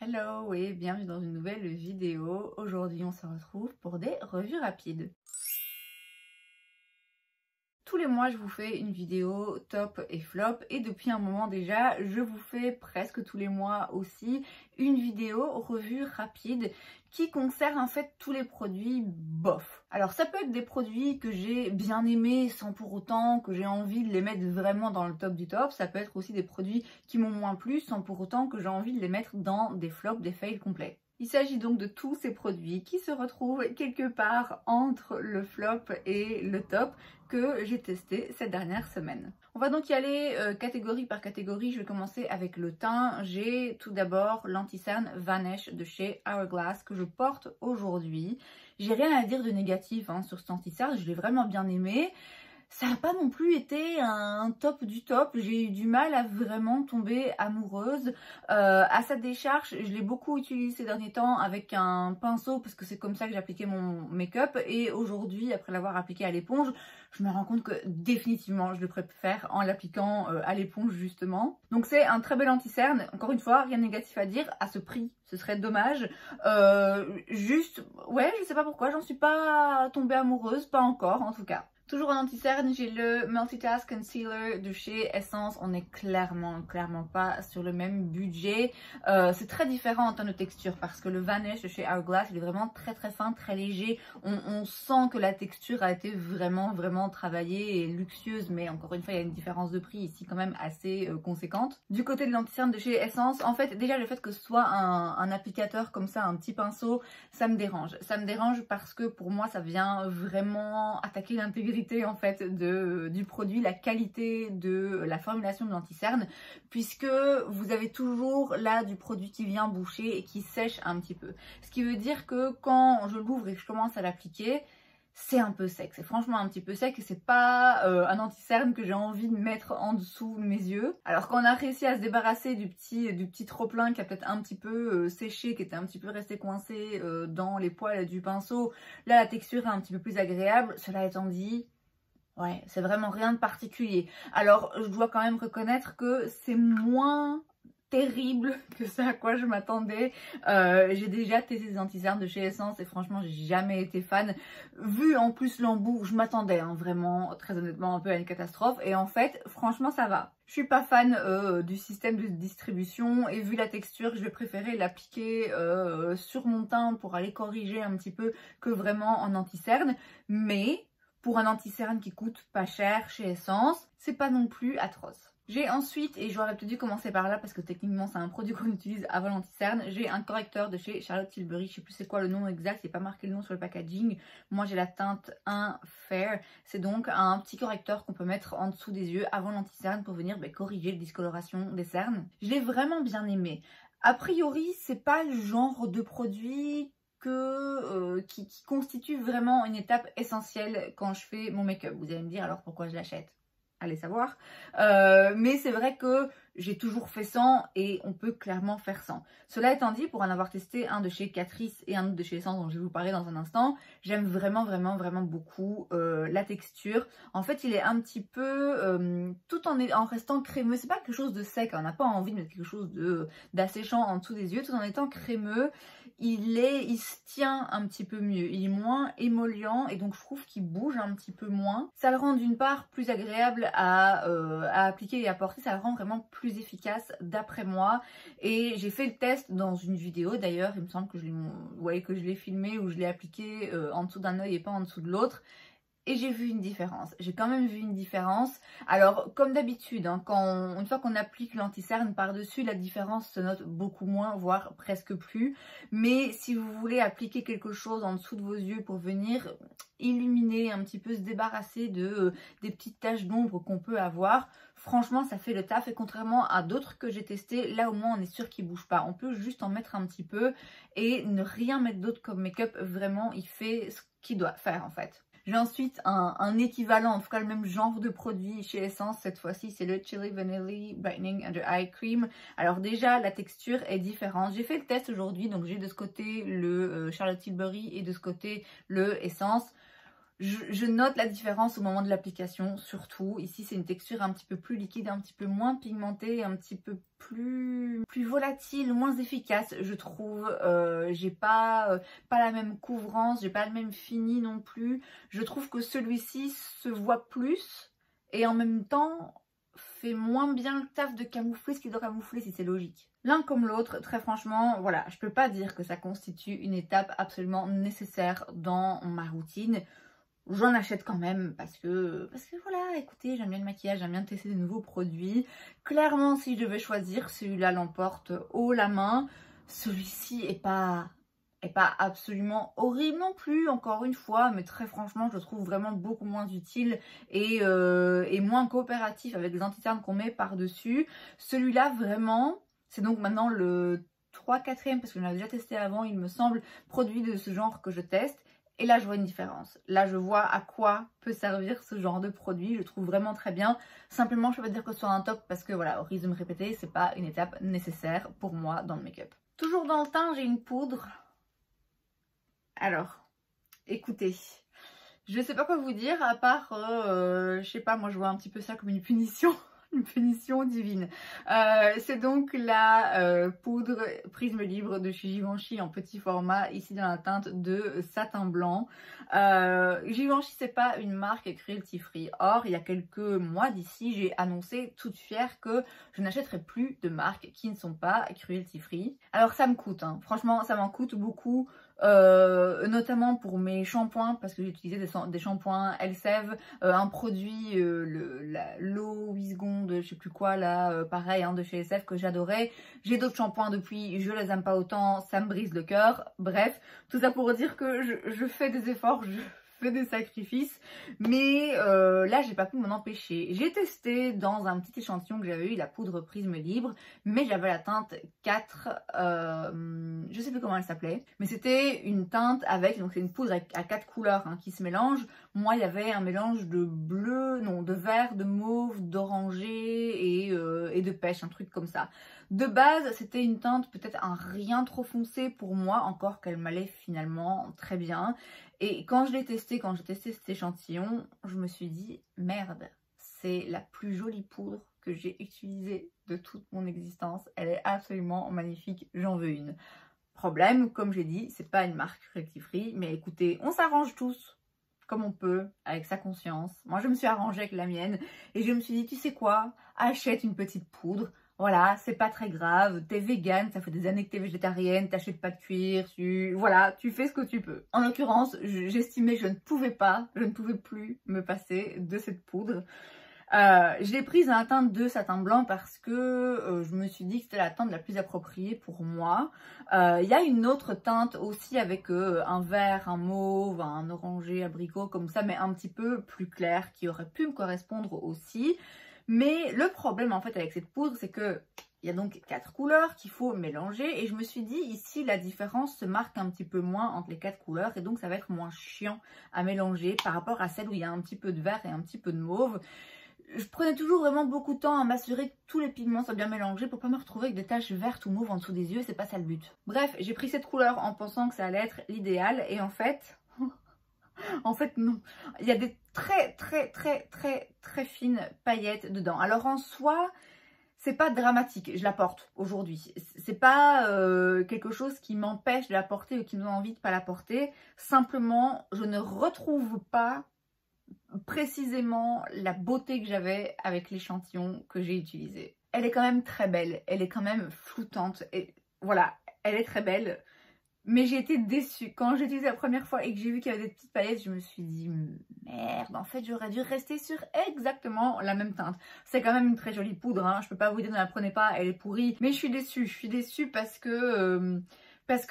Hello et bienvenue dans une nouvelle vidéo. Aujourd'hui on se retrouve pour des revues rapides. Tous les mois je vous fais une vidéo top et flop et depuis un moment déjà je vous fais presque tous les mois aussi une vidéo revue rapide qui concerne en fait tous les produits bof. Alors ça peut être des produits que j'ai bien aimés sans pour autant que j'ai envie de les mettre vraiment dans le top du top. Ça peut être aussi des produits qui m'ont moins plu sans pour autant que j'ai envie de les mettre dans des flops, des fails complets. Il s'agit donc de tous ces produits qui se retrouvent quelque part entre le flop et le top que j'ai testé cette dernière semaine. On va donc y aller catégorie par catégorie. Je vais commencer avec le teint. J'ai tout d'abord l'anti-cerne Vanish de chez Hourglass que je porte aujourd'hui. J'ai rien à dire de négatif sur cet anti-cerne, je l'ai vraiment bien aimé. Ça n'a pas non plus été un top du top, j'ai eu du mal à vraiment tomber amoureuse. À sa décharge, je l'ai beaucoup utilisé ces derniers temps avec un pinceau parce que c'est comme ça que j'appliquais mon make-up. Et aujourd'hui, après l'avoir appliqué à l'éponge, je me rends compte que définitivement je le préfère en l'appliquant à l'éponge justement. Donc c'est un très bel anti-cerne, encore une fois, rien de négatif à dire, à ce prix, ce serait dommage. Juste, ouais, je sais pas pourquoi, j'en suis pas tombée amoureuse, pas encore en tout cas. Toujours en anti-cerne, j'ai le Multitask Concealer de chez Essence. On n'est clairement pas sur le même budget. C'est très différent en termes de texture parce que le Vanish de chez Hourglass, il est vraiment très fin, très léger. On sent que la texture a été vraiment travaillée et luxueuse, mais encore une fois, il y a une différence de prix ici quand même assez conséquente. Du côté de l'anti-cerne de chez Essence, en fait, déjà le fait que ce soit un applicateur comme ça, un petit pinceau, ça me dérange. Ça me dérange parce que pour moi, ça vient vraiment attaquer l'intégrité en fait du produit, la qualité de la formulation de l'anti-cerne, puisque vous avez toujours là du produit qui vient boucher et qui sèche un petit peu. Ce qui veut dire que quand je l'ouvre et que je commence à l'appliquer, c'est un peu sec, c'est franchement un petit peu sec et c'est pas un anti-cerne que j'ai envie de mettre en dessous de mes yeux. Alors quand on a réussi à se débarrasser du petit trop-plein qui a peut-être un petit peu séché, qui était un petit peu resté coincé dans les poils du pinceau, là la texture est un petit peu plus agréable. Cela étant dit, ouais, c'est vraiment rien de particulier. Alors je dois quand même reconnaître que c'est moins terrible que ça à quoi je m'attendais. J'ai déjà testé des anti-cernes de chez Essence et franchement j'ai jamais été fan. Vu en plus l'embout, je m'attendais vraiment très honnêtement un peu à une catastrophe et en fait franchement ça va. Je suis pas fan du système de distribution et vu la texture je vais préférer l'appliquer sur mon teint pour aller corriger un petit peu que vraiment en anti-cerne, mais pour un anti-cerne qui coûte pas cher chez Essence, c'est pas non plus atroce. J'ai ensuite, et j'aurais peut-être dû commencer par là parce que techniquement c'est un produit qu'on utilise avant l'anti-cerne, j'ai un correcteur de chez Charlotte Tilbury, je sais plus c'est quoi le nom exact, c'est pas marqué le nom sur le packaging. Moi j'ai la teinte 1 Fair, c'est donc un petit correcteur qu'on peut mettre en dessous des yeux avant l'anti-cerne pour venir corriger la discoloration des cernes. Je l'ai vraiment bien aimé. A priori c'est pas le genre de produit qui constitue vraiment une étape essentielle quand je fais mon make-up. Vous allez me dire alors pourquoi je l'achète? Allez savoir. Mais c'est vrai que j'ai toujours fait sans et on peut clairement faire sans. Cela étant dit, pour en avoir testé un de chez Catrice et un autre de chez Essence dont je vais vous parler dans un instant, j'aime vraiment beaucoup la texture. En fait, il est un petit peu, tout en restant crémeux, c'est pas quelque chose de sec, on n'a pas envie de mettre quelque chose d'asséchant en dessous des yeux, tout en étant crémeux, il se tient un petit peu mieux, il est moins émollient et donc je trouve qu'il bouge un petit peu moins. Ça le rend d'une part plus agréable à appliquer et à porter, ça le rend vraiment plus efficace d'après moi et j'ai fait le test dans une vidéo d'ailleurs, il me semble que je l'ai filmé ou je l'ai appliqué en dessous d'un œil et pas en dessous de l'autre. Et j'ai vu une différence, j'ai quand même vu une différence. Alors comme d'habitude, une fois qu'on applique l'anti-cerne par-dessus, la différence se note beaucoup moins, voire presque plus. Mais si vous voulez appliquer quelque chose en dessous de vos yeux pour venir illuminer, un petit peu se débarrasser des petites taches d'ombre qu'on peut avoir, franchement ça fait le taf. Et contrairement à d'autres que j'ai testés, là au moins on est sûr qu'il ne bouge pas. On peut juste en mettre un petit peu et ne rien mettre d'autre comme make-up, vraiment il fait ce qu'il doit faire en fait. J'ai ensuite un équivalent, en tout cas le même genre de produit chez Essence. Cette fois-ci, c'est le Chili Vanilla Brightening Under Eye Cream. Alors déjà, la texture est différente. J'ai fait le test aujourd'hui, donc j'ai de ce côté le Charlotte Tilbury et de ce côté le Essence. je note la différence au moment de l'application, surtout. Ici, c'est une texture un petit peu plus liquide, un petit peu moins pigmentée, un petit peu plus volatile, moins efficace, je trouve. J'ai pas la même couvrance, j'ai pas le même fini non plus. Je trouve que celui-ci se voit plus et en même temps fait moins bien le taf de camoufler ce qu'il doit camoufler, si c'est logique. L'un comme l'autre, très franchement, voilà, je peux pas dire que ça constitue une étape absolument nécessaire dans ma routine. J'en achète quand même parce que voilà, écoutez, j'aime bien le maquillage, j'aime bien tester de nouveaux produits. Clairement, si je devais choisir, celui-là l'emporte haut la main. Celui-ci est pas absolument horrible non plus, encore une fois, mais très franchement, je le trouve vraiment beaucoup moins utile et moins coopératif avec les antiternes qu'on met par-dessus. Celui-là, vraiment, c'est donc maintenant le 3/4e, parce que je l'avais déjà testé avant, il me semble, produit de ce genre que je teste. Et là, je vois une différence. Là, je vois à quoi peut servir ce genre de produit. Je le trouve vraiment très bien. Simplement, je peux pas dire que ce soit un top parce que, voilà, au risque de me répéter, c'est pas une étape nécessaire pour moi dans le make-up. Toujours dans le teint, j'ai une poudre. Alors, écoutez, je sais pas quoi vous dire à part, je sais pas, moi je vois un petit peu ça comme une punition. Une punition divine. C'est donc la poudre Prisme Libre de chez Givenchy en petit format, ici dans la teinte de satin blanc. Givenchy, c'est pas une marque cruelty free. Or, il y a quelques mois d'ici, j'ai annoncé toute fière que je n'achèterai plus de marques qui ne sont pas cruelty free. Alors ça me coûte, hein. Franchement, ça m'en coûte beaucoup. Notamment pour mes shampoings, parce que j'utilisais des shampoings Elseve, un produit, l'eau 8 secondes, je sais plus quoi là, pareil hein, de chez Elseve que j'adorais. J'ai d'autres shampoings depuis, je les aime pas autant, ça me brise le cœur. Bref, tout ça pour dire que je fais des efforts, je fais des sacrifices, mais là j'ai pas pu m'en empêcher. J'ai testé dans un petit échantillon que j'avais eu la poudre Prisme Libre, mais j'avais la teinte 4, je sais plus comment elle s'appelait, mais c'était une teinte avec, donc c'est une poudre à 4 couleurs hein, qui se mélangent. Moi il y avait un mélange de bleu, non de vert, de mauve, d'oranger et de pêche, un truc comme ça. De base, c'était une teinte peut-être un rien trop foncé pour moi, encore qu'elle m'allait finalement très bien. Et quand je l'ai testé, quand j'ai testé cet échantillon, je me suis dit, merde, c'est la plus jolie poudre que j'ai utilisée de toute mon existence. Elle est absolument magnifique, j'en veux une. Problème, comme j'ai dit, c'est pas une marque rectifree, mais écoutez, on s'arrange tous comme on peut, avec sa conscience. Moi, je me suis arrangée avec la mienne et je me suis dit, tu sais quoi, achète une petite poudre. Voilà, c'est pas très grave, t'es végane, ça fait des années que t'es végétarienne, t'achètes pas de cuir, voilà, tu fais ce que tu peux. En l'occurrence, j'estimais que je ne pouvais plus me passer de cette poudre. Je l'ai prise dans la teinte de satin blanc parce que je me suis dit que c'était la teinte la plus appropriée pour moi. Il y a une autre teinte aussi avec un vert, un mauve, un orangé, abricot comme ça, mais un petit peu plus clair qui aurait pu me correspondre aussi. Mais le problème en fait avec cette poudre, c'est que il y a donc 4 couleurs qu'il faut mélanger et je me suis dit ici la différence se marque un petit peu moins entre les 4 couleurs et donc ça va être moins chiant à mélanger par rapport à celle où il y a un petit peu de vert et un petit peu de mauve. Je prenais toujours vraiment beaucoup de temps à m'assurer que tous les pigments soient bien mélangés pour pas me retrouver avec des taches vertes ou mauves en dessous des yeux, c'est pas ça le but. Bref, j'ai pris cette couleur en pensant que ça allait être l'idéal et en fait non. Il y a des très fines paillettes dedans. Alors en soi, c'est pas dramatique, je la porte aujourd'hui. C'est pas quelque chose qui m'empêche de la porter ou qui me donne envie de pas la porter. Simplement, je ne retrouve pas précisément la beauté que j'avais avec l'échantillon que j'ai utilisé. Elle est quand même très belle, elle est quand même floutante et voilà, elle est très belle. Mais j'ai été déçue. Quand j'ai utilisé la première fois et que j'ai vu qu'il y avait des petites paillettes, je me suis dit merde, en fait j'aurais dû rester sur exactement la même teinte. C'est quand même une très jolie poudre, hein. Je peux pas vous dire ne la prenez pas, elle est pourrie. Mais je suis déçue parce que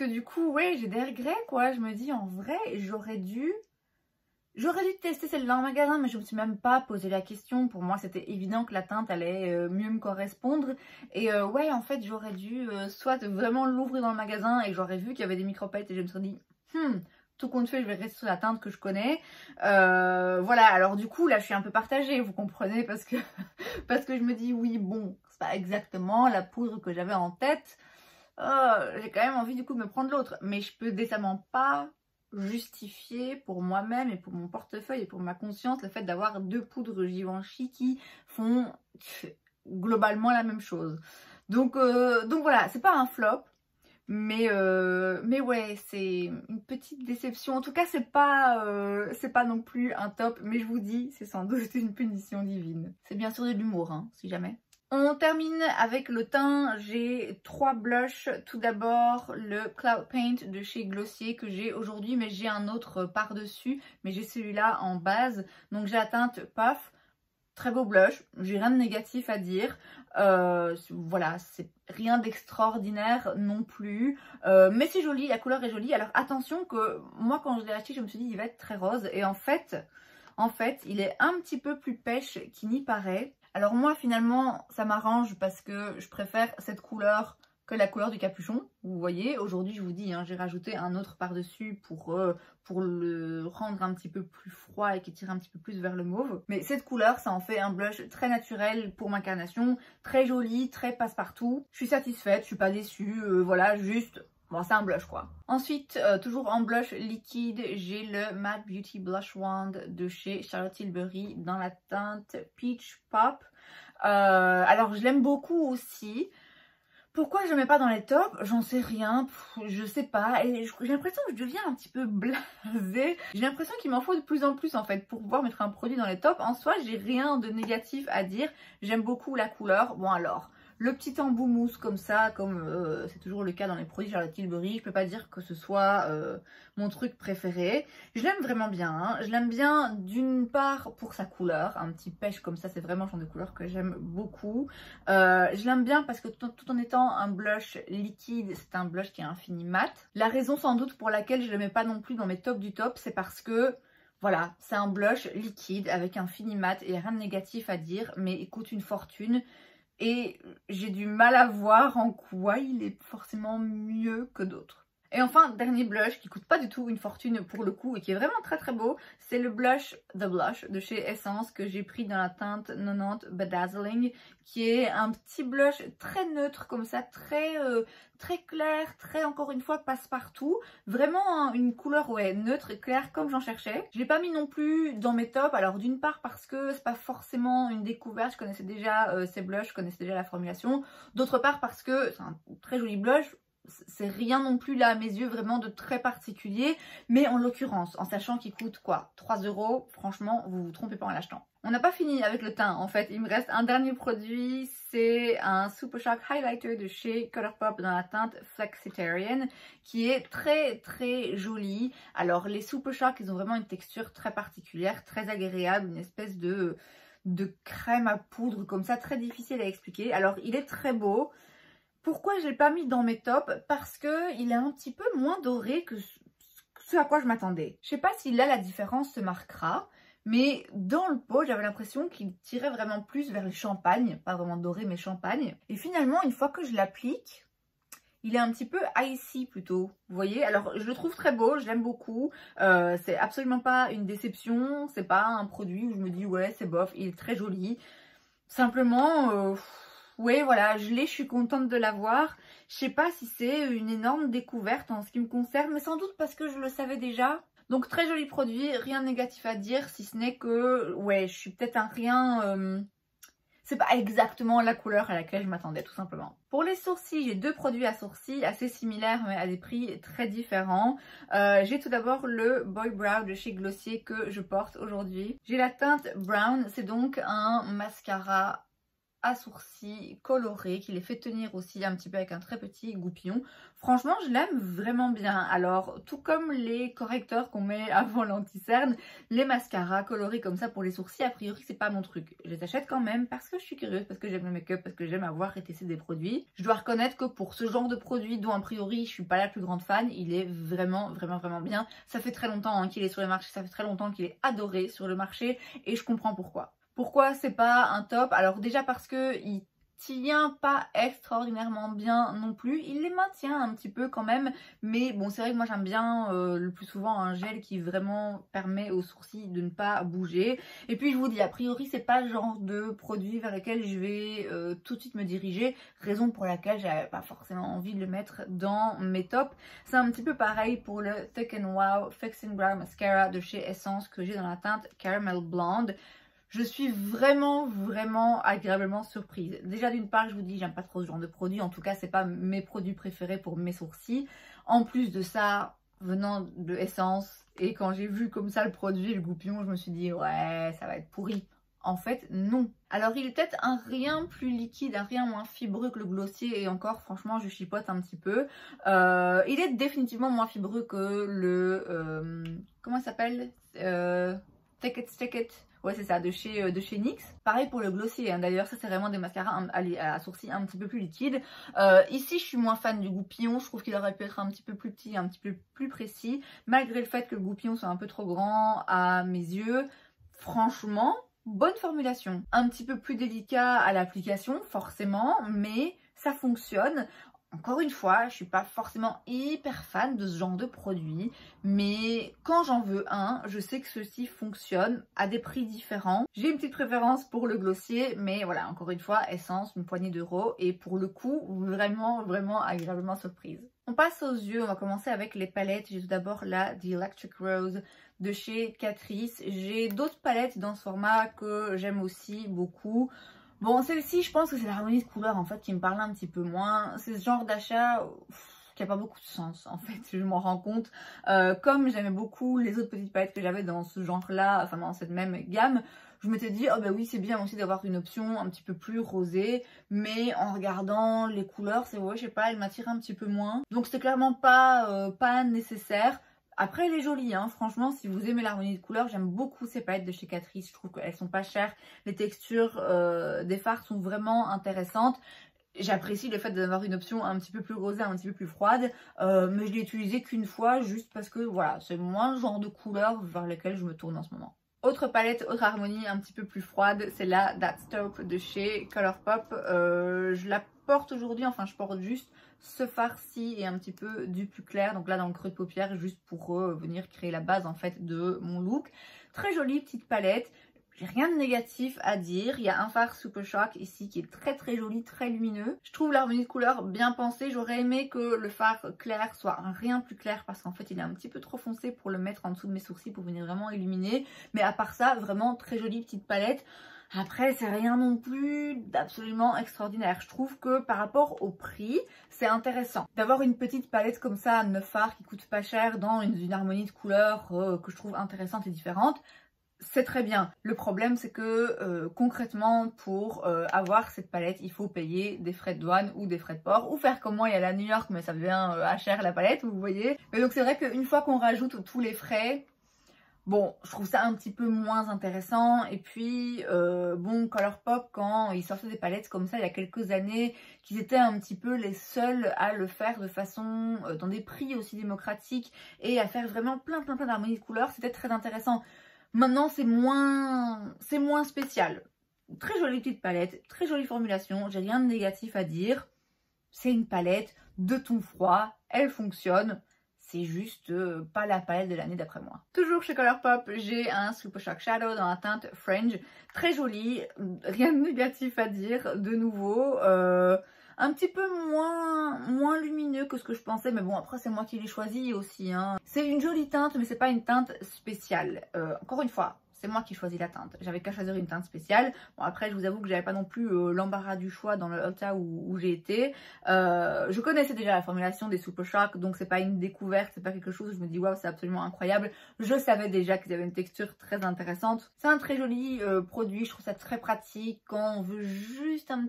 du coup, ouais, j'ai des regrets quoi. Je me dis en vrai, j'aurais dû tester celle-là en magasin, mais je me suis même pas posé la question. Pour moi, c'était évident que la teinte allait mieux me correspondre. Et ouais, en fait, j'aurais dû soit vraiment l'ouvrir dans le magasin et j'aurais vu qu'il y avait des micro-paillettes et je me serais dit, tout compte fait, je vais rester sur la teinte que je connais. Voilà, alors du coup, là, je suis un peu partagée, vous comprenez, parce que je me dis, oui, bon, c'est pas exactement la poudre que j'avais en tête. J'ai quand même envie, du coup, de me prendre l'autre. Mais je peux décemment pas justifier pour moi-même et pour mon portefeuille et pour ma conscience le fait d'avoir 2 poudres Givenchy qui font globalement la même chose. Donc voilà, c'est pas un flop. Mais ouais, c'est une petite déception. En tout cas, c'est pas non plus un top. Mais je vous dis, c'est sans doute une punition divine. C'est bien sûr de l'humour, hein, si jamais. On termine avec le teint. J'ai 3 blushs. Tout d'abord, le Cloud Paint de chez Glossier que j'ai aujourd'hui. Mais j'ai un autre par-dessus. Mais j'ai celui-là en base. Donc j'ai la teinte Puff. Très beau blush, j'ai rien de négatif à dire, voilà, c'est rien d'extraordinaire non plus, mais c'est joli, la couleur est jolie. Alors attention que moi quand je l'ai acheté je me suis dit il va être très rose et en fait il est un petit peu plus pêche qu'il n'y paraît. Alors moi finalement ça m'arrange parce que je préfère cette couleur que la couleur du capuchon. Vous voyez, aujourd'hui je vous dis, hein, j'ai rajouté un autre par-dessus pour le rendre un petit peu plus froid et qui tire un petit peu plus vers le mauve. Mais cette couleur, ça en fait un blush très naturel pour ma carnation, très joli, très passe-partout. Je suis satisfaite, je suis pas déçue, voilà, juste... Bon, c'est un blush quoi. Ensuite, toujours en blush liquide, j'ai le Matte Beauty Blush Wand de chez Charlotte Tilbury dans la teinte Peach Pop. Alors, je l'aime beaucoup aussi. Pourquoi je ne mets pas dans les tops? J'en sais rien, je sais pas. Et j'ai l'impression que je deviens un petit peu blasée. J'ai l'impression qu'il m'en faut de plus en plus en fait pour pouvoir mettre un produit dans les tops. En soi, j'ai rien de négatif à dire. J'aime beaucoup la couleur. Bon alors, le petit embout mousse comme ça, comme c'est toujours le cas dans les produits Charlotte Tilbury, je peux pas dire que ce soit mon truc préféré. Je l'aime vraiment bien, hein. Je l'aime bien d'une part pour sa couleur, un petit pêche comme ça, c'est vraiment le genre de couleur que j'aime beaucoup. Je l'aime bien parce que tout en étant un blush liquide, c'est un blush qui est infini mat. La raison sans doute pour laquelle je le mets pas non plus dans mes tops du top, c'est parce que voilà, c'est un blush liquide avec un fini mat et rien de négatif à dire, mais il coûte une fortune. Et j'ai du mal à voir en quoi il est forcément mieux que d'autres. Et enfin, dernier blush qui coûte pas du tout une fortune pour le coup et qui est vraiment très très beau, c'est le blush The Blush de chez Essence que j'ai pris dans la teinte 90 Bedazzling, qui est un petit blush très neutre comme ça, très clair, très encore une fois passe-partout. Vraiment hein, une couleur ouais neutre et claire comme j'en cherchais. Je l'ai pas mis non plus dans mes tops, alors d'une part parce que c'est pas forcément une découverte, je connaissais déjà ces blushs, je connaissais déjà la formulation. D'autre part parce que c'est un très joli blush. C'est rien non plus là à mes yeux vraiment de très particulier, mais en l'occurrence, en sachant qu'il coûte quoi 3 €, franchement vous vous trompez pas en l'achetant. On n'a pas fini avec le teint en fait, il me reste un dernier produit, c'est un Super Shock Highlighter de chez Colourpop dans la teinte Flexitarian qui est très très joli. Alors les Super Shock ils ont vraiment une texture très particulière, très agréable, une espèce de crème à poudre comme ça, très difficile à expliquer. Alors il est très beau. Pourquoi je ne l'ai pas mis dans mes tops? Parce qu'il est un petit peu moins doré que ce à quoi je m'attendais. Je ne sais pas si là la différence se marquera, mais dans le pot j'avais l'impression qu'il tirait vraiment plus vers le champagne, pas vraiment doré mais champagne. Et finalement une fois que je l'applique, il est un petit peu icy plutôt, vous voyez. Alors je le trouve très beau, je l'aime beaucoup, c'est absolument pas une déception, c'est pas un produit où je me dis ouais c'est bof, il est très joli. Simplement... oui, voilà, je l'ai, je suis contente de l'avoir. Je sais pas si c'est une énorme découverte en ce qui me concerne, mais sans doute parce que je le savais déjà. Donc très joli produit, rien de négatif à dire, si ce n'est que, ouais, je suis peut-être un rien... c'est pas exactement la couleur à laquelle je m'attendais, tout simplement. Pour les sourcils, j'ai 2 produits à sourcils assez similaires, mais à des prix très différents. J'ai tout d'abord le Boy Brow de chez Glossier que je porte aujourd'hui. J'ai la teinte Brown, c'est donc un mascara à sourcils coloré qui les fait tenir aussi un petit peu avec un très petit goupillon. Franchement je l'aime vraiment bien. Alors tout comme les correcteurs qu'on met avant l'anti-cerne, les mascaras colorés comme ça pour les sourcils, a priori c'est pas mon truc. Je les achète quand même parce que je suis curieuse, parce que j'aime le make-up, parce que j'aime avoir et tester des produits. Je dois reconnaître que pour ce genre de produit dont a priori je suis pas la plus grande fan, il est vraiment bien. Ça fait très longtemps hein, qu'il est sur le marché, ça fait très longtemps qu'il est adoré sur le marché et je comprends pourquoi. Pourquoi c'est pas un top? Alors déjà parce que il tient pas extraordinairement bien non plus. Il les maintient un petit peu quand même, mais bon, c'est vrai que moi j'aime bien le plus souvent un gel qui vraiment permet aux sourcils de ne pas bouger. Et puis je vous dis, a priori c'est pas le genre de produit vers lequel je vais tout de suite me diriger, raison pour laquelle j'avais pas forcément envie de le mettre dans mes tops. C'est un petit peu pareil pour le Thick n Wow Fixing Brow Mascara de chez Essence que j'ai dans la teinte Caramel Blonde. Je suis vraiment agréablement surprise. Déjà d'une part, je vous dis, j'aime pas trop ce genre de produit. En tout cas, c'est pas mes produits préférés pour mes sourcils. En plus de ça, venant de Essence, et quand j'ai vu comme ça le produit, le goupillon, je me suis dit, ouais, ça va être pourri. En fait, non. Alors, il est peut-être un rien plus liquide, un rien moins fibreux que le Glossier. Et encore, franchement, je chipote un petit peu. Il est définitivement moins fibreux que le... comment ça s'appelle Take It. Ouais, c'est ça, de chez NYX. Pareil pour le Glossier, hein. D'ailleurs, ça, c'est vraiment des mascaras à sourcils un petit peu plus liquides. Ici, je suis moins fan du goupillon. Je trouve qu'il aurait pu être un petit peu plus petit, un petit peu plus précis. Malgré le fait que le goupillon soit un peu trop grand à mes yeux. Franchement, bonne formulation. Un petit peu plus délicat à l'application, forcément, mais ça fonctionne. Encore une fois, je suis pas forcément hyper fan de ce genre de produit, mais quand j'en veux un, je sais que ceci fonctionne à des prix différents. J'ai une petite préférence pour le Glossier, mais voilà, encore une fois, Essence, une poignée d'euros, et pour le coup, vraiment agréablement surprise. On passe aux yeux, on va commencer avec les palettes. J'ai tout d'abord la The Electric Rose de chez Catrice. J'ai d'autres palettes dans ce format que j'aime aussi beaucoup. Bon, celle-ci, je pense que c'est l'harmonie de couleurs en fait qui me parle un petit peu moins. C'est ce genre d'achat qui n'a pas beaucoup de sens en fait, je m'en rends compte. Comme j'aimais beaucoup les autres petites palettes que j'avais dans ce genre-là, enfin dans cette même gamme, je m'étais dit, oh bah oui, c'est bien aussi d'avoir une option un petit peu plus rosée, mais en regardant les couleurs, c'est ouais, je sais pas, elle m'attire un petit peu moins. Donc c'était clairement pas nécessaire. Après, elle est jolie, hein. Franchement, si vous aimez l'harmonie de couleurs, j'aime beaucoup ces palettes de chez Catrice. Je trouve qu'elles sont pas chères. Les textures des fards sont vraiment intéressantes. J'apprécie le fait d'avoir une option un petit peu plus rosée, un petit peu plus froide. Mais je l'ai utilisée qu'une fois, juste parce que voilà, c'est moins le genre de couleur vers lequel je me tourne en ce moment. Autre palette, autre harmonie un petit peu plus froide, c'est la That's Taupe de chez Colourpop. Je la porte aujourd'hui, enfin je porte juste ce fard-ci et un petit peu du plus clair. Donc là dans le creux de paupière, juste pour venir créer la base en fait de mon look. Très jolie petite palette. J'ai rien de négatif à dire. Il y a un fard Super Shock ici qui est très joli, très lumineux. Je trouve l'harmonie de couleurs bien pensée. J'aurais aimé que le fard clair soit un rien plus clair parce qu'en fait il est un petit peu trop foncé pour le mettre en dessous de mes sourcils pour venir vraiment illuminer. Mais à part ça, vraiment très jolie petite palette. Après, c'est rien non plus d'absolument extraordinaire. Je trouve que par rapport au prix, c'est intéressant d'avoir une petite palette comme ça à 9 fards qui coûte pas cher dans une harmonie de couleurs que je trouve intéressante et différente. C'est très bien. Le problème, c'est que concrètement, pour avoir cette palette, il faut payer des frais de douane ou des frais de port ou faire comme moi et aller à New York, mais ça devient à cher la palette, vous voyez. Mais donc c'est vrai qu'une fois qu'on rajoute tous les frais, bon, je trouve ça un petit peu moins intéressant. Et puis, bon, Colourpop, quand ils sortaient des palettes comme ça il y a quelques années, qu'ils étaient un petit peu les seuls à le faire de façon, dans des prix aussi démocratiques et à faire vraiment plein d'harmonies de couleurs, c'était très intéressant. Maintenant, c'est moins spécial. Très jolie petite palette, très jolie formulation, j'ai rien de négatif à dire. C'est une palette de ton froid, elle fonctionne. C'est juste pas la palette de l'année d'après moi. Toujours chez Colourpop, j'ai un Super Shock Shadow dans la teinte Fringe. Très joli, rien de négatif à dire, de nouveau. Un petit peu moins lumineux que ce que je pensais, mais bon, après c'est moi qui l'ai choisi aussi, hein. C'est une jolie teinte, mais c'est pas une teinte spéciale. Encore une fois, c'est moi qui choisis la teinte. J'avais qu'à choisir une teinte spéciale. Bon, après, je vous avoue que j'avais pas non plus l'embarras du choix dans le Ulta où j'ai été. Je connaissais déjà la formulation des Super Shock, donc c'est pas une découverte, c'est pas quelque chose où je me dis waouh, c'est absolument incroyable. Je savais déjà qu'ils avaient une texture très intéressante. C'est un très joli produit, je trouve ça très pratique quand on veut juste un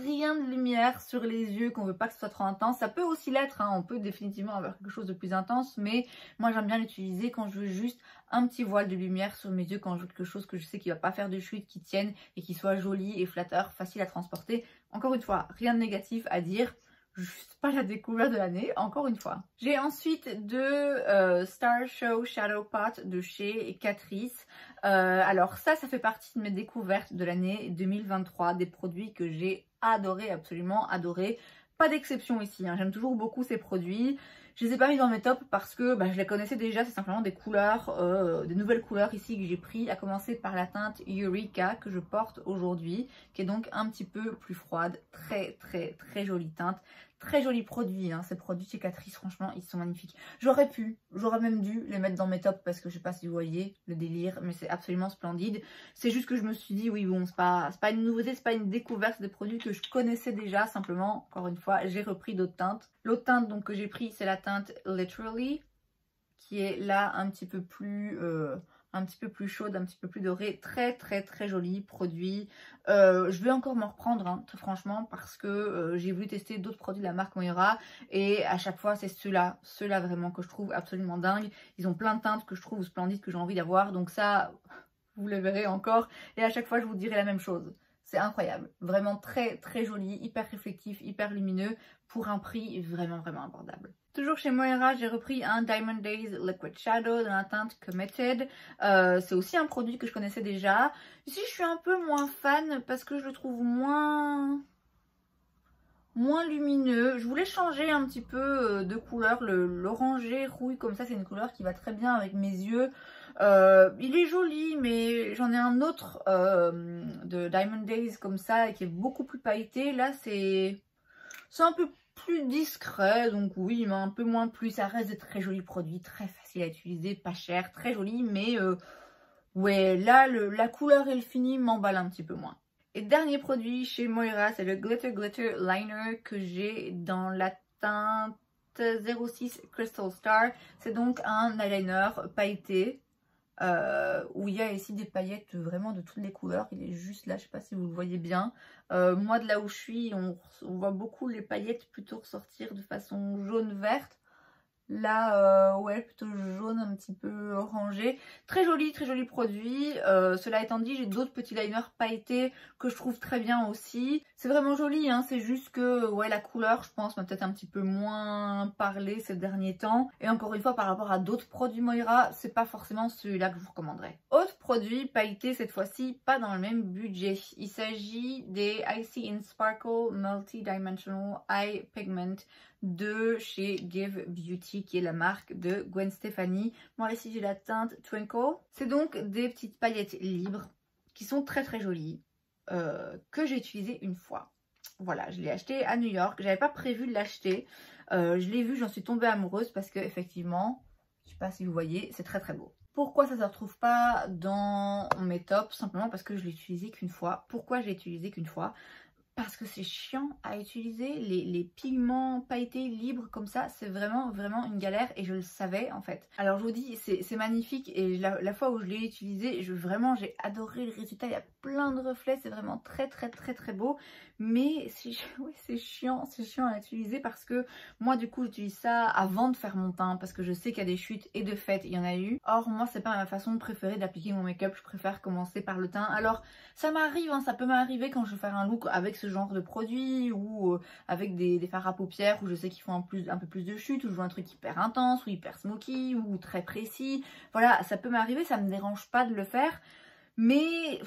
rien de lumière sur les yeux, qu'on veut pas que ce soit trop intense. Ça peut aussi l'être, hein, on peut définitivement avoir quelque chose de plus intense, mais moi j'aime bien l'utiliser quand je veux juste un petit voile de lumière sur mes yeux, quand je veux quelque chose que je sais qui va pas faire de chute, qui tienne et qui soit joli et flatteur, facile à transporter. Encore une fois, rien de négatif à dire. Juste pas la découverte de l'année, encore une fois. J'ai ensuite deux Star Show Shadow Pot de chez Catrice. Alors ça fait partie de mes découvertes de l'année 2023, des produits que j'ai adoré, absolument adoré. Pas d'exception ici, hein. J'aime toujours beaucoup ces produits. Je les ai pas mis dans mes tops parce que je les connaissais déjà, c'est simplement des couleurs, des nouvelles couleurs ici que j'ai pris, à commencer par la teinte Eureka que je porte aujourd'hui, qui est donc un petit peu plus froide, très très très jolie teinte. Très joli produit, hein. Ces produits cicatrices, franchement, ils sont magnifiques. J'aurais même dû les mettre dans mes tops parce que je sais pas si vous voyez le délire, mais c'est absolument splendide. C'est juste que je me suis dit, oui, bon, c'est pas une nouveauté, c'est pas une découverte, c'est des produits que je connaissais déjà. Simplement, encore une fois, j'ai repris d'autres teintes. L'autre teinte donc que j'ai pris, c'est la teinte Literally, qui est là un petit peu plus chaude, un petit peu plus dorée, très très très joli produit. Je vais encore m'en reprendre, hein, très franchement, parce que j'ai voulu tester d'autres produits de la marque Moira et à chaque fois c'est ceux-là vraiment que je trouve absolument dingues. Ils ont plein de teintes que je trouve splendides, que j'ai envie d'avoir, donc ça vous le verrez encore et à chaque fois je vous dirai la même chose. C'est incroyable, vraiment très très joli, hyper réflectif, hyper lumineux pour un prix vraiment vraiment abordable. Toujours chez Moira, j'ai repris un Diamond Days Liquid Shadow dans la teinte Committed. C'est aussi un produit que je connaissais déjà. Ici, je suis un peu moins fan parce que je le trouve moins lumineux. Je voulais changer un petit peu de couleur. L'orangé rouille comme ça, c'est une couleur qui va très bien avec mes yeux. Il est joli, mais j'en ai un autre de Diamond Days comme ça qui est beaucoup plus pailleté. Là, c'est un peu plus discret, donc oui, mais un peu moins plus. Ça reste de très jolis produits, très facile à utiliser, pas cher, très joli, mais ouais, là, la couleur et le fini m'emballent un petit peu moins. Et dernier produit chez Moira, c'est le Glitter Glitter Liner que j'ai dans la teinte 06 Crystal Star. C'est donc un eyeliner pailleté. Où il y a ici des paillettes vraiment de toutes les couleurs. Il est juste là, je sais pas si vous le voyez bien. Moi de là où je suis, on voit beaucoup les paillettes plutôt ressortir de façon jaune-verte. Là, ouais, plutôt jaune, un petit peu orangé. Très joli produit. Cela étant dit, j'ai d'autres petits liners pailletés que je trouve très bien aussi. C'est vraiment joli, hein. C'est juste que, ouais, la couleur, je pense, m'a peut-être un petit peu moins parlé ces derniers temps. Et encore une fois, par rapport à d'autres produits Moira, c'est pas forcément celui-là que je vous recommanderais. Autre produit pailleté, cette fois-ci, pas dans le même budget. Il s'agit des Icy in Sparkle Multi-Dimensional Eye Pigment de chez Give Beauty, qui est la marque de Gwen Stefani. Moi ici j'ai la teinte Twinkle. C'est donc des petites paillettes libres qui sont très très jolies, que j'ai utilisées une fois. Voilà, je l'ai acheté à New York. J'avais pas prévu de l'acheter. Je l'ai vu, j'en suis tombée amoureuse parce que effectivement, je sais pas si vous voyez, c'est très très beau. Pourquoi ça ne se retrouve pas dans mes tops? Simplement parce que je l'ai utilisé qu'une fois. Pourquoi je l'ai utilisé qu'une fois? Parce que c'est chiant à utiliser, les pigments pailletés libres comme ça, c'est vraiment une galère et je le savais en fait. Alors je vous dis, c'est magnifique et la fois où je l'ai utilisé, j'ai adoré le résultat, il y a plein de reflets, c'est vraiment très beau. Mais c'est chiant à utiliser parce que moi du coup j'utilise ça avant de faire mon teint parce que je sais qu'il y a des chutes et de fait il y en a eu. Or moi c'est pas ma façon préférée d'appliquer mon make-up, je préfère commencer par le teint. Alors ça m'arrive, hein, ça peut m'arriver quand je veux faire un look avec ce genre de produit ou avec des fards à paupières où je sais qu'ils font un peu plus de chute, ou je veux un truc hyper intense ou hyper smoky ou très précis. Voilà, ça peut m'arriver, ça me dérange pas de le faire, mais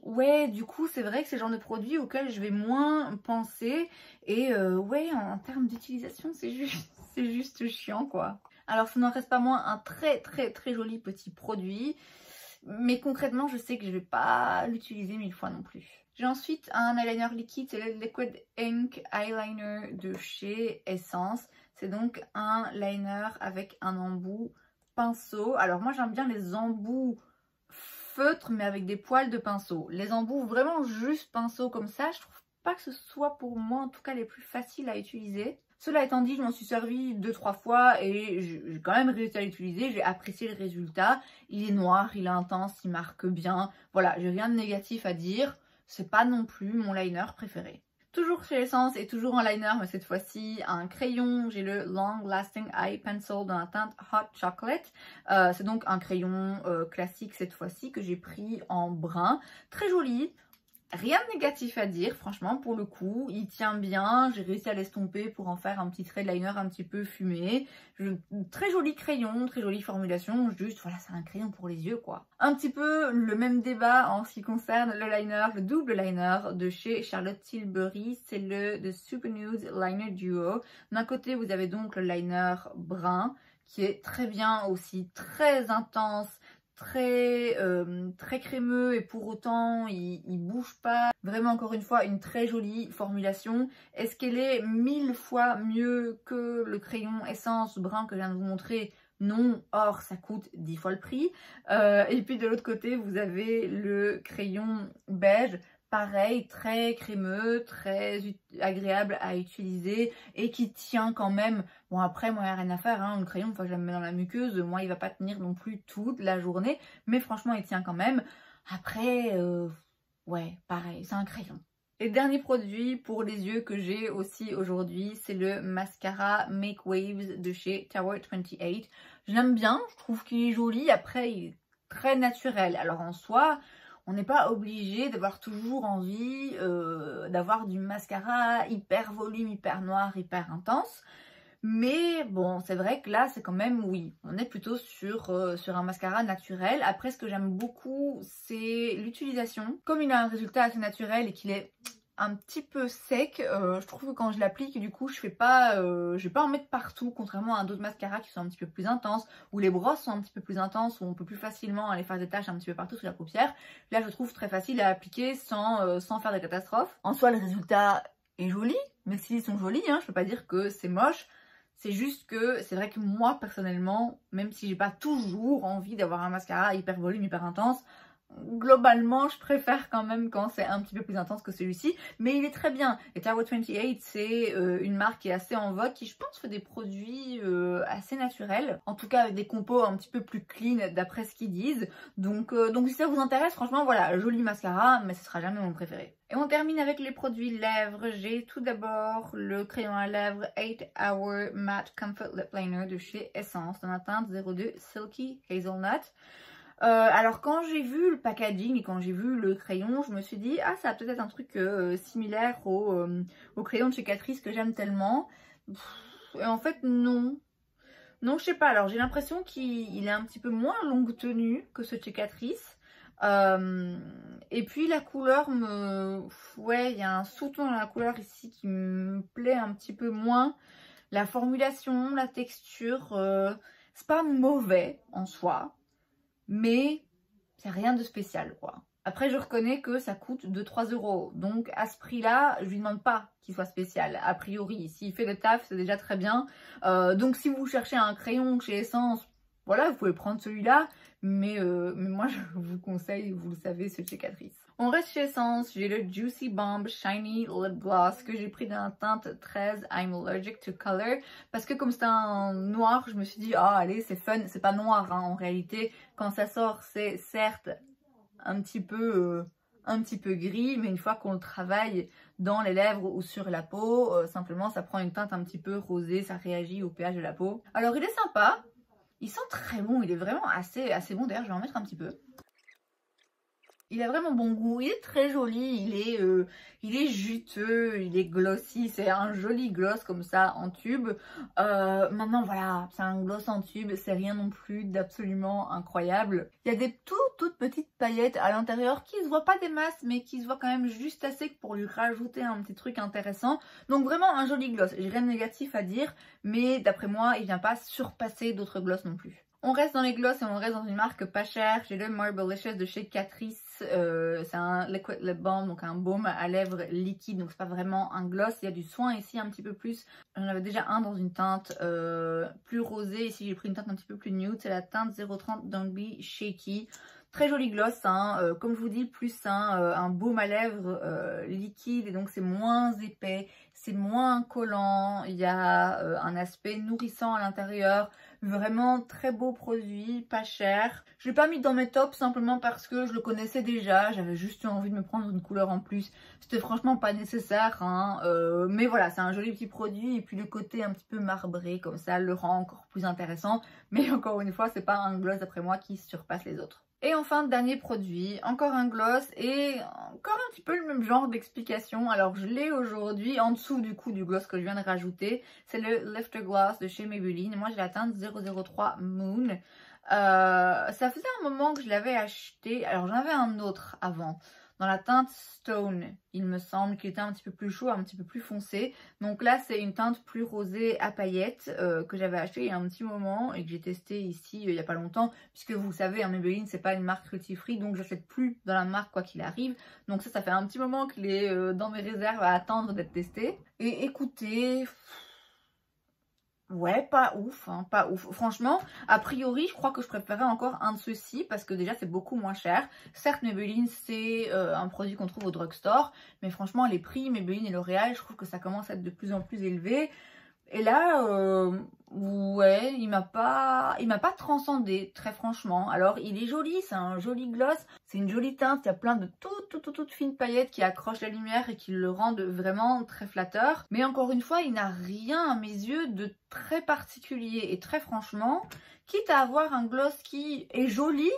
ouais, du coup c'est vrai que c'est le genre de produit auquel je vais moins penser et ouais, en termes d'utilisation c'est juste chiant quoi. Alors ça n'en reste pas moins un très joli petit produit, mais concrètement je sais que je vais pas l'utiliser 1000 fois non plus. J'ai ensuite un eyeliner liquide, c'est le Liquid Ink Eyeliner de chez Essence. C'est donc un liner avec un embout pinceau. Alors moi j'aime bien les embouts feutres mais avec des poils de pinceau. Les embouts vraiment juste pinceau comme ça, je trouve pas que ce soit pour moi en tout cas les plus faciles à utiliser. Cela étant dit, je m'en suis servi 2-3 fois et j'ai quand même réussi à l'utiliser, j'ai apprécié le résultat. Il est noir, il est intense, il marque bien. Voilà, j'ai rien de négatif à dire. C'est pas non plus mon liner préféré. Toujours chez Essence et toujours en liner, mais cette fois-ci un crayon. J'ai le Long Lasting Eye Pencil dans la teinte Hot Chocolate. C'est donc un crayon classique cette fois-ci que j'ai pris en brun. Très joli. Rien de négatif à dire, franchement, pour le coup, il tient bien, j'ai réussi à l'estomper pour en faire un petit trait de liner un petit peu fumé. Très joli crayon, très jolie formulation, juste, voilà, c'est un crayon pour les yeux, quoi. Un petit peu le même débat en ce qui concerne le liner, le double liner de chez Charlotte Tilbury, c'est le The Super Nude Liner Duo. D'un côté, vous avez donc le liner brun, qui est très bien aussi, très intense, très crémeux et pour autant il bouge pas. Vraiment encore une fois une très jolie formulation. Est-ce qu'elle est 1000 fois mieux que le crayon essence brun que je viens de vous montrer? Non, or ça coûte 10 fois le prix. Et puis de l'autre côté vous avez le crayon beige. Pareil, très crémeux, très agréable à utiliser et qui tient quand même. Bon après, moi, il n'y a rien à faire, hein, le crayon, une fois que je le mets dans la muqueuse, moi, il va pas tenir non plus toute la journée. Mais franchement, il tient quand même. Après, ouais, pareil, c'est un crayon. Et dernier produit pour les yeux que j'ai aussi aujourd'hui, c'est le mascara Make Waves de chez Tower 28. Je l'aime bien, je trouve qu'il est joli. Après, il est très naturel. Alors en soi, on n'est pas obligé d'avoir toujours envie d'avoir du mascara hyper volume, hyper noir, hyper intense. Mais bon, c'est vrai que là, c'est quand même, oui, on est plutôt sur un mascara naturel. Après, ce que j'aime beaucoup, c'est l'utilisation. Comme il a un résultat assez naturel et qu'il est un petit peu sec, je trouve que quand je l'applique, du coup, je vais pas en mettre partout, contrairement à d'autres mascaras qui sont un petit peu plus intenses, où les brosses sont un petit peu plus intenses, où on peut plus facilement aller faire des taches un petit peu partout sur la paupière. Là, je trouve très facile à appliquer sans faire de catastrophe. En soi, le résultat est joli, mes cils sont jolis, hein, je peux pas dire que c'est moche. C'est juste que c'est vrai que moi, personnellement, même si j'ai pas toujours envie d'avoir un mascara hyper volume, hyper intense, globalement, je préfère quand même quand c'est un petit peu plus intense que celui-ci, mais il est très bien. Et Tower 28, c'est une marque qui est assez en vogue, qui je pense fait des produits assez naturels, en tout cas avec des compos un petit peu plus clean d'après ce qu'ils disent. Donc si ça vous intéresse, franchement, voilà, joli mascara, mais ce sera jamais mon préféré. Et on termine avec les produits lèvres. J'ai tout d'abord le crayon à lèvres 8 Hour Matte Comfort Lip Liner de chez Essence, dans la teinte 02 Silky Hazelnut. Alors quand j'ai vu le packaging et quand j'ai vu le crayon, je me suis dit ah ça va peut-être être un truc similaire au crayon de chez Catrice que j'aime tellement. Et en fait non. Non, je sais pas, alors j'ai l'impression qu'il est un petit peu moins longue tenue que ce de chez Catrice. Et puis la couleur ouais, il y a un sous-ton dans la couleur ici qui me plaît un petit peu moins. La formulation, la texture, c'est pas mauvais en soi. Mais c'est rien de spécial quoi. Après je reconnais que ça coûte 2-3 €. Donc à ce prix là je lui demande pas qu'il soit spécial. A priori s'il fait le taf c'est déjà très bien. Donc si vous cherchez un crayon chez Essence, voilà vous pouvez prendre celui-là. Mais moi je vous conseille, vous le savez, celui de chez Catrice. On reste chez Essence, j'ai le Juicy Bomb Shiny Lip Gloss que j'ai pris dans la teinte 13 I'm Allergic to Color. Parce que comme c'est un noir, je me suis dit, ah allez c'est fun, c'est pas noir hein, en réalité. Quand ça sort c'est certes un petit peu gris, mais une fois qu'on le travaille dans les lèvres ou sur la peau, simplement ça prend une teinte un petit peu rosée, ça réagit au pH de la peau. Alors il est sympa, il sent très bon, il est vraiment assez bon, d'ailleurs je vais en mettre un petit peu. Il a vraiment bon goût, il est très joli, il est juteux, il est glossy, c'est un joli gloss comme ça en tube. Maintenant voilà, c'est un gloss en tube, c'est rien non plus d'absolument incroyable. Il y a des toutes petites paillettes à l'intérieur qui se voient pas des masses mais qui se voient quand même juste assez pour lui rajouter un petit truc intéressant. Donc vraiment un joli gloss, j'ai rien de négatif à dire, mais d'après moi il vient pas surpasser d'autres gloss non plus. On reste dans les gloss et on reste dans une marque pas chère. J'ai le Marblicious de chez Catrice. C'est un liquid lip balm, donc un baume à lèvres liquide. Donc c'est pas vraiment un gloss. Il y a du soin ici un petit peu plus. J'en avais déjà un dans une teinte plus rosée. Ici j'ai pris une teinte un petit peu plus nude. C'est la teinte 030 Don't Be Shaky. Très joli gloss, hein. Comme je vous dis, plus un baume à lèvres liquide et donc c'est moins épais, c'est moins collant, il y a un aspect nourrissant à l'intérieur, vraiment très beau produit, pas cher. Je l'ai pas mis dans mes tops simplement parce que je le connaissais déjà, j'avais juste eu envie de me prendre une couleur en plus, c'était franchement pas nécessaire, hein. Mais voilà, c'est un joli petit produit et puis le côté un petit peu marbré comme ça le rend encore plus intéressant, mais encore une fois c'est pas un gloss d'après moi qui surpasse les autres. Et enfin, dernier produit, encore un gloss et encore un petit peu le même genre d'explication. Alors je l'ai aujourd'hui en dessous du coup du gloss que je viens de rajouter. C'est le Lifter Gloss de chez Maybelline. Moi j'ai la teinte 003 Moon. Ça faisait un moment que je l'avais acheté. Alors j'en avais un autre avant. Dans la teinte Stone, il me semble qu'il était un petit peu plus chaud, un petit peu plus foncé. Donc là, c'est une teinte plus rosée à paillettes que j'avais acheté il y a un petit moment et que j'ai testé ici il n'y a pas longtemps. Puisque vous savez, Maybelline, c'est pas une marque cruelty free, donc j'achète plus dans la marque quoi qu'il arrive. Donc ça fait un petit moment qu'il est dans mes réserves à attendre d'être testé. Et écoutez... Ouais, pas ouf, hein, pas ouf. Franchement, a priori, je crois que je préférais encore un de ceux-ci parce que déjà, c'est beaucoup moins cher. Certes, Maybelline, c'est un produit qu'on trouve au drugstore, mais franchement, les prix Maybelline et L'Oréal, je trouve que ça commence à être de plus en plus élevé. Et là, ouais, il m'a pas transcendé, très franchement. Alors, il est joli, c'est un joli gloss, c'est une jolie teinte, il y a plein de toutes fines paillettes qui accrochent la lumière et qui le rendent vraiment très flatteur. Mais encore une fois, il n'a rien à mes yeux de très particulier. Et très franchement, quitte à avoir un gloss qui est joli,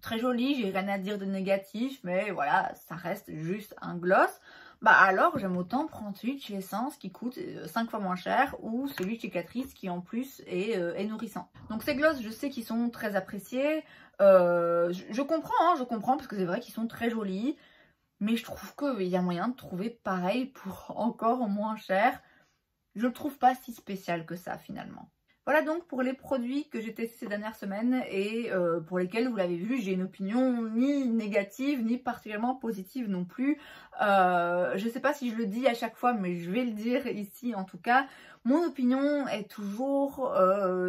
très joli, j'ai rien à dire de négatif, mais voilà, ça reste juste un gloss. Bah alors j'aime autant prendre celui de chez Essence qui coûte 5 fois moins cher ou celui de chez Catrice qui en plus est nourrissant. Donc ces gloss je sais qu'ils sont très appréciés, je comprends, hein, je comprends parce que c'est vrai qu'ils sont très jolis, mais je trouve qu'il y a moyen de trouver pareil pour encore moins cher. Je le trouve pas si spécial que ça finalement. Voilà donc pour les produits que j'ai testés ces dernières semaines et pour lesquels, vous l'avez vu, j'ai une opinion ni négative ni particulièrement positive non plus. Je sais pas si je le dis à chaque fois, mais je vais le dire ici en tout cas. Mon opinion est toujours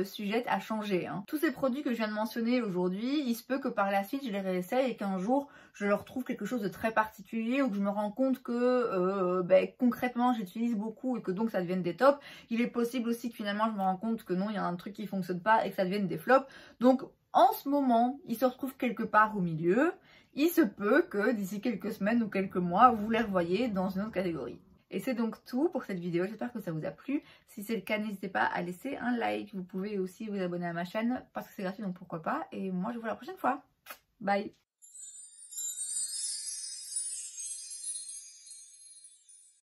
sujette à changer, hein. Tous ces produits que je viens de mentionner aujourd'hui, il se peut que par la suite je les réessaye et qu'un jour je leur trouve quelque chose de très particulier ou que je me rends compte que concrètement j'utilise beaucoup et que donc ça devienne des tops. Il est possible aussi que finalement je me rends compte que non, il y a un truc qui fonctionne pas et que ça devienne des flops. Donc en ce moment, il se retrouve quelque part au milieu. Il se peut que d'ici quelques semaines ou quelques mois, vous les revoyez dans une autre catégorie. Et c'est donc tout pour cette vidéo, j'espère que ça vous a plu. Si c'est le cas, n'hésitez pas à laisser un like. Vous pouvez aussi vous abonner à ma chaîne parce que c'est gratuit, donc pourquoi pas. Et moi, je vous vois la prochaine fois. Bye!